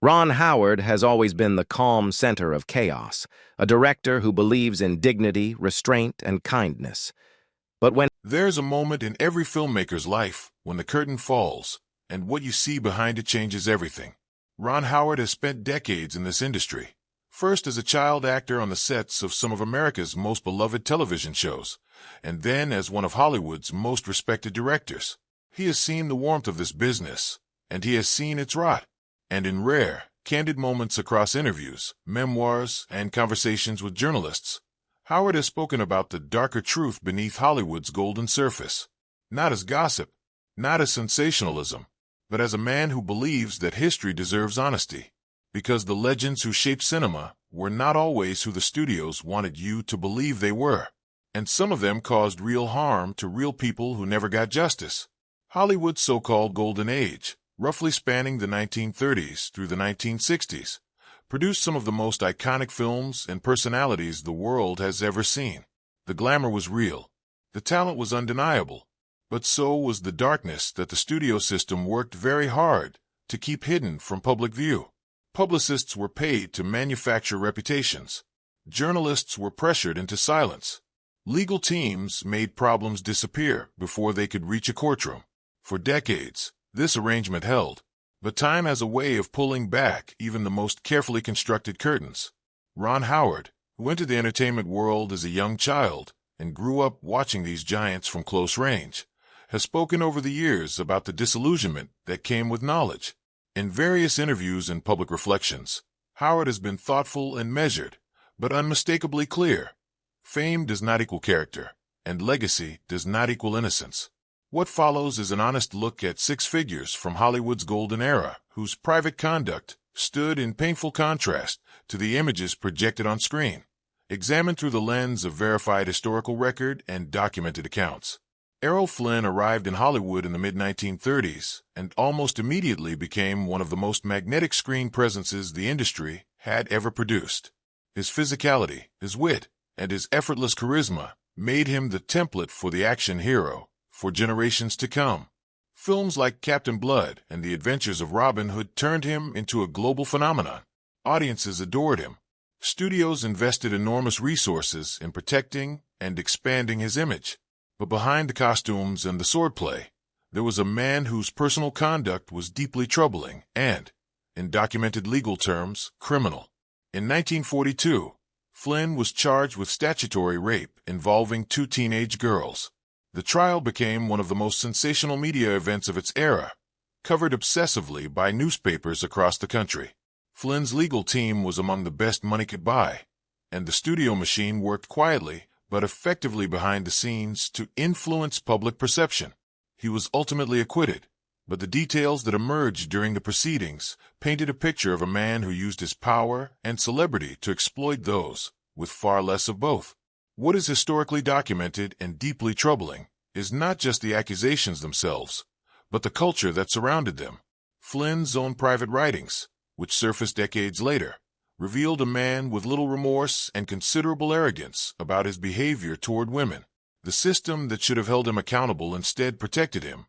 Ron Howard has always been the calm center of chaos, a director who believes in dignity, restraint, and kindness. But when There's a moment in every filmmaker's life when the curtain falls, and what you see behind it changes everything. Ron Howard has spent decades in this industry, first as a child actor on the sets of some of America's most beloved television shows, and then as one of Hollywood's most respected directors. He has seen the warmth of this business, and he has seen its rot. And in rare, candid moments across interviews, memoirs, and conversations with journalists, Howard has spoken about the darker truth beneath Hollywood's golden surface. Not as gossip, not as sensationalism, but as a man who believes that history deserves honesty. Because the legends who shaped cinema were not always who the studios wanted you to believe they were. And some of them caused real harm to real people who never got justice. Hollywood's so-called golden age, roughly spanning the 1930s through the 1960s, produced some of the most iconic films and personalities the world has ever seen. The glamour was real. The talent was undeniable. But so was the darkness that the studio system worked very hard to keep hidden from public view. Publicists were paid to manufacture reputations. Journalists were pressured into silence. Legal teams made problems disappear before they could reach a courtroom. For decades, this arrangement held. But time has a way of pulling back even the most carefully constructed curtains. Ron Howard, who entered the entertainment world as a young child and grew up watching these giants from close range, has spoken over the years about the disillusionment that came with knowledge. In various interviews and public reflections, Howard has been thoughtful and measured, but unmistakably clear. Fame does not equal character, and legacy does not equal innocence. What follows is an honest look at six figures from Hollywood's golden era, whose private conduct stood in painful contrast to the images projected on screen, examined through the lens of verified historical record and documented accounts. Errol Flynn arrived in Hollywood in the mid-1930s and almost immediately became one of the most magnetic screen presences the industry had ever produced. His physicality, his wit, and his effortless charisma made him the template for the action hero for generations to come. Films like Captain Blood and The Adventures of Robin Hood turned him into a global phenomenon. Audiences adored him. Studios invested enormous resources in protecting and expanding his image. But behind the costumes and the swordplay, there was a man whose personal conduct was deeply troubling and, in documented legal terms, criminal. In 1942, Flynn was charged with statutory rape involving two teenage girls. The trial became one of the most sensational media events of its era, covered obsessively by newspapers across the country. Flynn's legal team was among the best money could buy, and the studio machine worked quietly but effectively behind the scenes to influence public perception. He was ultimately acquitted, but the details that emerged during the proceedings painted a picture of a man who used his power and celebrity to exploit those with far less of both. What is historically documented and deeply troubling is not just the accusations themselves, but the culture that surrounded them. Flynn's own private writings, which surfaced decades later, revealed a man with little remorse and considerable arrogance about his behavior toward women. The system that should have held him accountable instead protected him,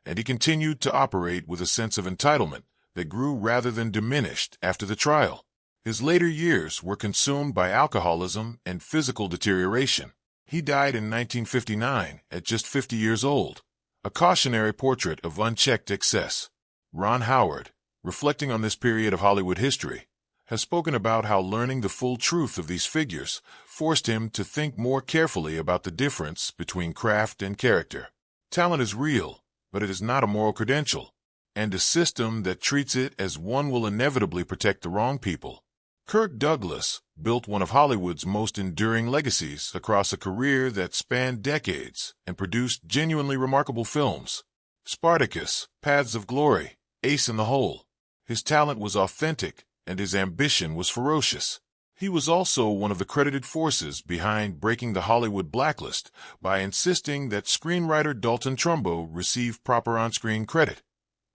and he continued to operate with a sense of entitlement that grew rather than diminished after the trial. His later years were consumed by alcoholism and physical deterioration. He died in 1959 at just 50 years old, a cautionary portrait of unchecked excess. Ron Howard, reflecting on this period of Hollywood history, has spoken about how learning the full truth of these figures forced him to think more carefully about the difference between craft and character. Talent is real, but it is not a moral credential, and a system that treats it as one will inevitably protect the wrong people. Kirk Douglas built one of Hollywood's most enduring legacies across a career that spanned decades and produced genuinely remarkable films. Spartacus, Paths of Glory, Ace in the Hole. His talent was authentic, and his ambition was ferocious. He was also one of the credited forces behind breaking the Hollywood blacklist by insisting that screenwriter Dalton Trumbo receive proper on-screen credit.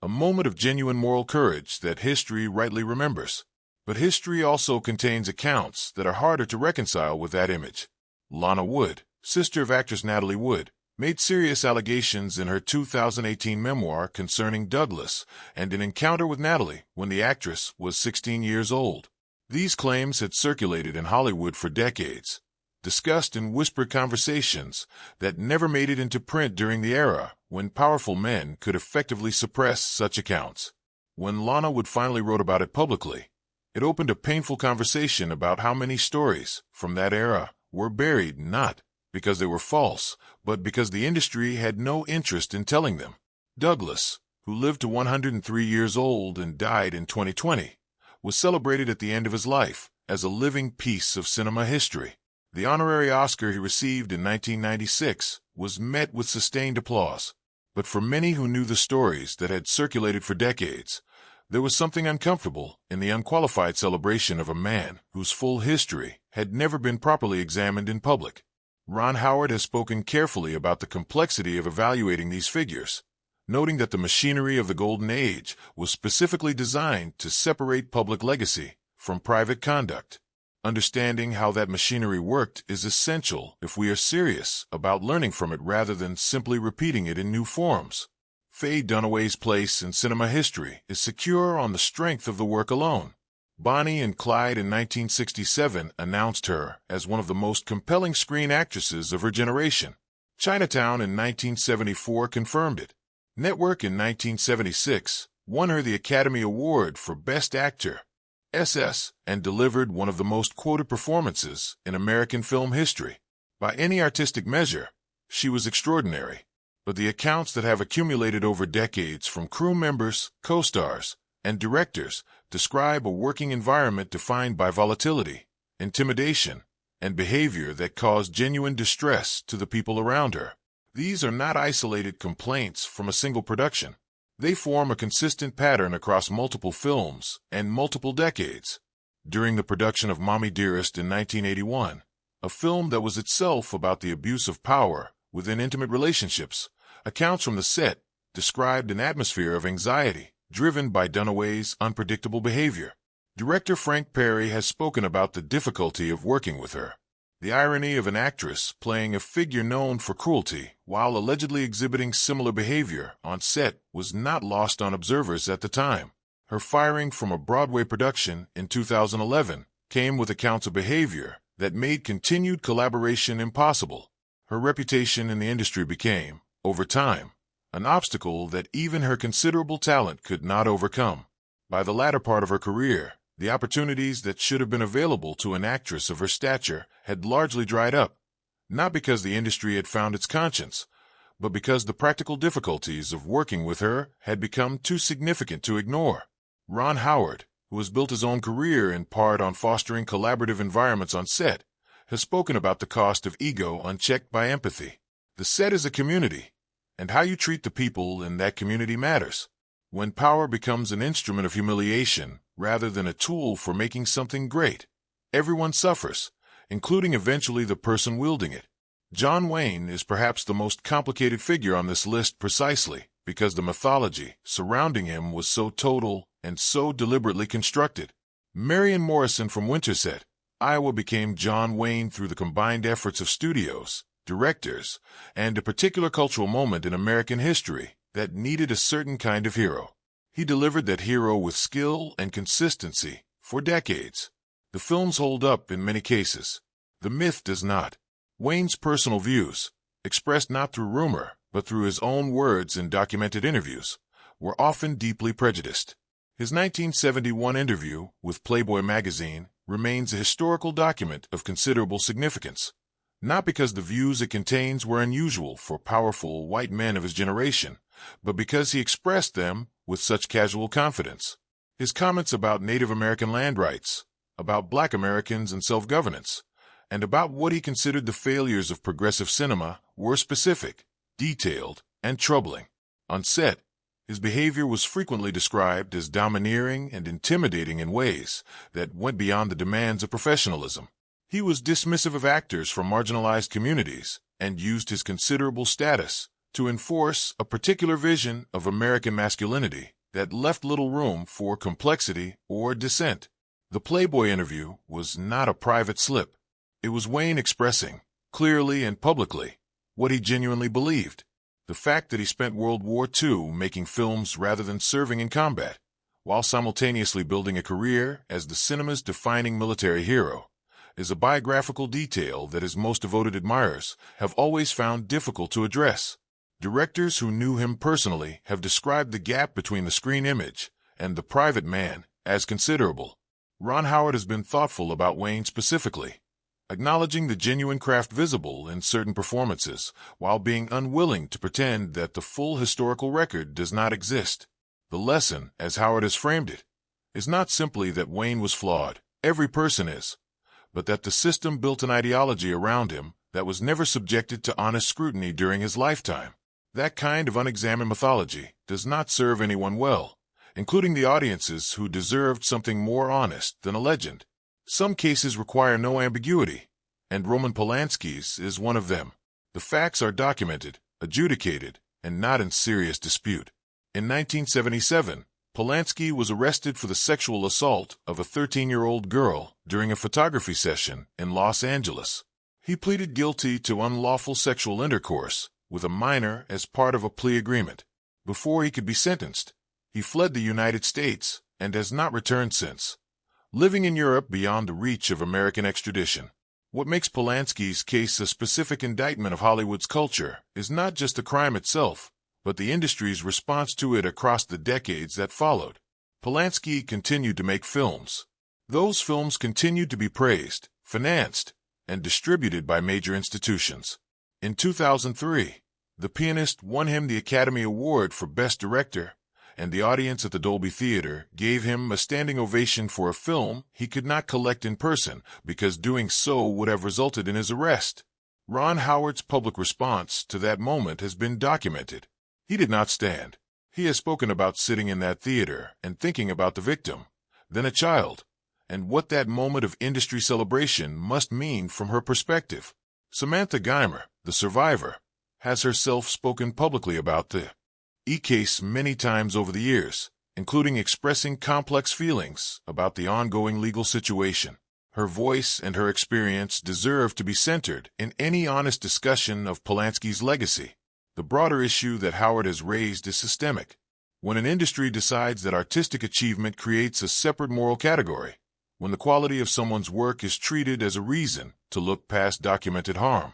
A moment of genuine moral courage that history rightly remembers. But history also contains accounts that are harder to reconcile with that image. Lana Wood, sister of actress Natalie Wood, made serious allegations in her 2018 memoir concerning Douglas and an encounter with Natalie when the actress was 16 years old. These claims had circulated in Hollywood for decades, discussed in whispered conversations that never made it into print during the era when powerful men could effectively suppress such accounts. When Lana Wood finally wrote about it publicly, it opened a painful conversation about how many stories from that era were buried not because they were false, but because the industry had no interest in telling them. Douglas, who lived to 103 years old and died in 2020, was celebrated at the end of his life as a living piece of cinema history. The honorary Oscar he received in 1996 was met with sustained applause. But for many who knew the stories that had circulated for decades, there was something uncomfortable in the unqualified celebration of a man whose full history had never been properly examined in public. Ron Howard has spoken carefully about the complexity of evaluating these figures, noting that the machinery of the Golden Age was specifically designed to separate public legacy from private conduct. Understanding how that machinery worked is essential if we are serious about learning from it rather than simply repeating it in new forms. Faye Dunaway's place in cinema history is secure on the strength of the work alone. Bonnie and Clyde in 1967 announced her as one of the most compelling screen actresses of her generation. Chinatown in 1974 confirmed it. Network in 1976 won her the Academy Award for Best Actor, and delivered one of the most quoted performances in American film history. By any artistic measure, she was extraordinary. But the accounts that have accumulated over decades from crew members, co-stars, and directors describe a working environment defined by volatility, intimidation, and behavior that caused genuine distress to the people around her. These are not isolated complaints from a single production. They form a consistent pattern across multiple films and multiple decades. During the production of Mommy Dearest in 1981, a film that was itself about the abuse of power within intimate relationships, accounts from the set described an atmosphere of anxiety driven by Dunaway's unpredictable behavior. Director Frank Perry has spoken about the difficulty of working with her. The irony of an actress playing a figure known for cruelty while allegedly exhibiting similar behavior on set was not lost on observers at the time. Her firing from a Broadway production in 2011 came with accounts of behavior that made continued collaboration impossible. Her reputation in the industry became, over time, an obstacle that even her considerable talent could not overcome. By the latter part of her career, the opportunities that should have been available to an actress of her stature had largely dried up, not because the industry had found its conscience, but because the practical difficulties of working with her had become too significant to ignore. Ron Howard, who has built his own career in part on fostering collaborative environments on set, has spoken about the cost of ego unchecked by empathy. The set is a community, and how you treat the people in that community matters. When power becomes an instrument of humiliation rather than a tool for making something great, everyone suffers, including eventually the person wielding it. John Wayne is perhaps the most complicated figure on this list precisely because the mythology surrounding him was so total and so deliberately constructed. Marion Morrison from Winterset, Iowa became John Wayne through the combined efforts of studios, directors, and a particular cultural moment in American history that needed a certain kind of hero. He delivered that hero with skill and consistency for decades. The films hold up in many cases. The myth does not. Wayne's personal views, expressed not through rumor, but through his own words in documented interviews, were often deeply prejudiced. His 1971 interview with Playboy magazine remains a historical document of considerable significance, not because the views it contains were unusual for powerful white men of his generation, but because he expressed them with such casual confidence. His comments about Native American land rights, about Black Americans and self-governance, and about what he considered the failures of progressive cinema were specific, detailed, and troubling. On set, his behavior was frequently described as domineering and intimidating in ways that went beyond the demands of professionalism. He was dismissive of actors from marginalized communities and used his considerable status to enforce a particular vision of American masculinity that left little room for complexity or dissent. The Playboy interview was not a private slip. It was Wayne expressing, clearly and publicly, what he genuinely believed. The fact that he spent World War II making films rather than serving in combat, while simultaneously building a career as the cinema's defining military hero, is a biographical detail that his most devoted admirers have always found difficult to address. Directors who knew him personally have described the gap between the screen image and the private man as considerable. Ron Howard has been thoughtful about Wayne specifically, acknowledging the genuine craft visible in certain performances, while being unwilling to pretend that the full historical record does not exist. The lesson, as Howard has framed it, is not simply that Wayne was flawed, every person is, but that the system built an ideology around him that was never subjected to honest scrutiny during his lifetime. That kind of unexamined mythology does not serve anyone well, including the audiences who deserved something more honest than a legend. Some cases require no ambiguity, and Roman Polanski's is one of them. The facts are documented, adjudicated, and not in serious dispute. In 1977, Polanski was arrested for the sexual assault of a 13-year-old girl during a photography session in Los Angeles. He pleaded guilty to unlawful sexual intercourse with a minor as part of a plea agreement. Before he could be sentenced, he fled the United States and has not returned since, living in Europe beyond the reach of American extradition. What makes Polanski's case a specific indictment of Hollywood's culture is not just the crime itself, but the industry's response to it across the decades that followed. Polanski continued to make films. Those films continued to be praised, financed, and distributed by major institutions. In 2003, The Pianist won him the Academy Award for Best Director, and the audience at the Dolby Theater gave him a standing ovation for a film he could not collect in person because doing so would have resulted in his arrest. Ron Howard's public response to that moment has been documented. He did not stand. He has spoken about sitting in that theater and thinking about the victim, then a child, and what that moment of industry celebration must mean from her perspective. Samantha Geimer, the survivor, has herself spoken publicly about the case many times over the years, including expressing complex feelings about the ongoing legal situation. Her voice and her experience deserve to be centered in any honest discussion of Polanski's legacy. The broader issue that Howard has raised is systemic. When an industry decides that artistic achievement creates a separate moral category, when the quality of someone's work is treated as a reason to look past documented harm,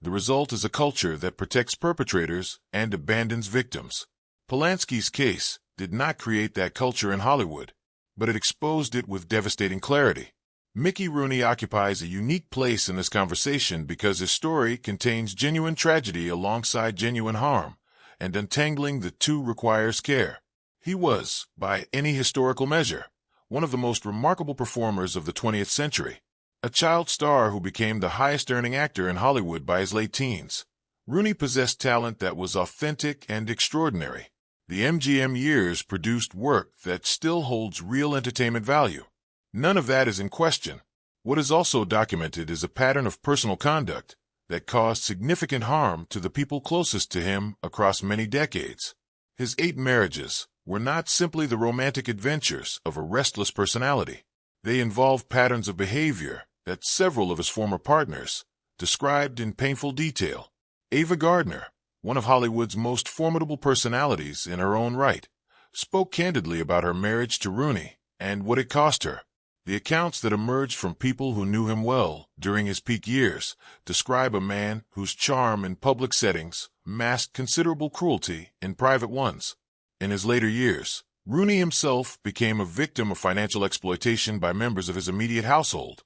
the result is a culture that protects perpetrators and abandons victims. Polanski's case did not create that culture in Hollywood, but it exposed it with devastating clarity. Mickey Rooney occupies a unique place in this conversation because his story contains genuine tragedy alongside genuine harm, and untangling the two requires care. He was, by any historical measure, one of the most remarkable performers of the 20th century. A child star who became the highest-earning actor in Hollywood by his late teens, Rooney possessed talent that was authentic and extraordinary. The MGM years produced work that still holds real entertainment value. None of that is in question. What is also documented is a pattern of personal conduct that caused significant harm to the people closest to him across many decades. His 8 marriages were not simply the romantic adventures of a restless personality. They involved patterns of behavior that several of his former partners described in painful detail. Ava Gardner, one of Hollywood's most formidable personalities in her own right, spoke candidly about her marriage to Rooney and what it cost her. The accounts that emerged from people who knew him well during his peak years describe a man whose charm in public settings masked considerable cruelty in private ones. In his later years, Rooney himself became a victim of financial exploitation by members of his immediate household,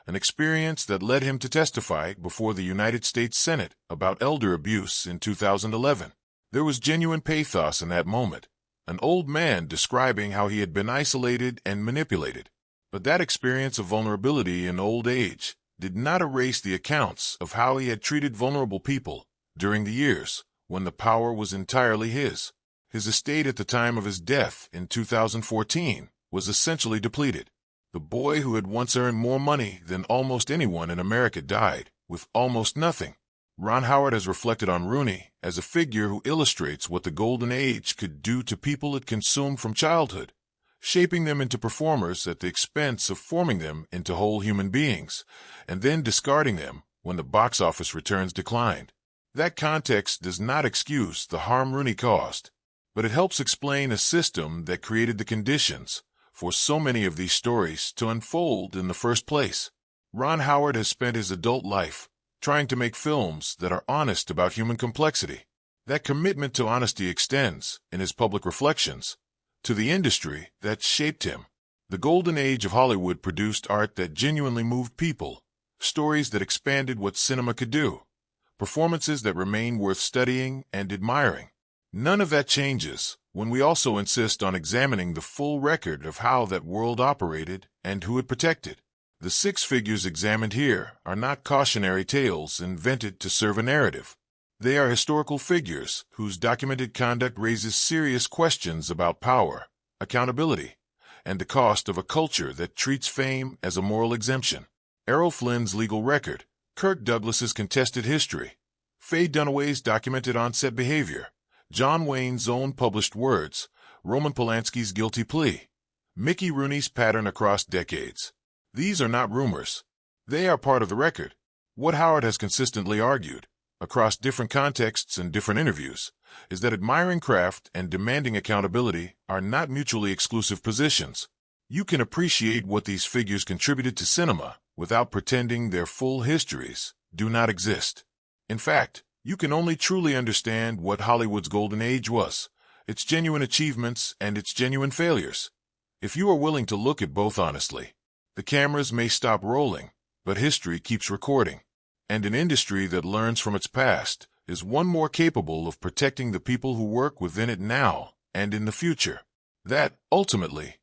an experience that led him to testify before the United States Senate about elder abuse in 2011. There was genuine pathos in that moment, an old man describing how he had been isolated and manipulated. But that experience of vulnerability in old age did not erase the accounts of how he had treated vulnerable people during the years when the power was entirely his. His estate at the time of his death in 2014 was essentially depleted. The boy who had once earned more money than almost anyone in America died with almost nothing. Ron Howard has reflected on Rooney as a figure who illustrates what the golden age could do to people it consumed from childhood, shaping them into performers at the expense of forming them into whole human beings, and then discarding them when the box office returns declined. That context does not excuse the harm Rooney caused, but it helps explain a system that created the conditions for so many of these stories to unfold in the first place. Ron Howard has spent his adult life trying to make films that are honest about human complexity. That commitment to honesty extends, in his public reflections, to the industry that shaped him. The golden age of Hollywood produced art that genuinely moved people, stories that expanded what cinema could do, performances that remain worth studying and admiring. None of that changes when we also insist on examining the full record of how that world operated and who it protected. The six figures examined here are not cautionary tales invented to serve a narrative. They are historical figures whose documented conduct raises serious questions about power, accountability, and the cost of a culture that treats fame as a moral exemption. Errol Flynn's legal record, Kirk Douglas's contested history, Faye Dunaway's documented on-set behavior, John Wayne's own published words, Roman Polanski's guilty plea, Mickey Rooney's pattern across decades. These are not rumors. They are part of the record. What Howard has consistently argued, across different contexts and different interviews, is that admiring craft and demanding accountability are not mutually exclusive positions. You can appreciate what these figures contributed to cinema without pretending their full histories do not exist. In fact, you can only truly understand what Hollywood's golden age was, its genuine achievements and its genuine failures, if you are willing to look at both honestly. The cameras may stop rolling, but history keeps recording, and an industry that learns from its past is one more capable of protecting the people who work within it now and in the future. That, ultimately,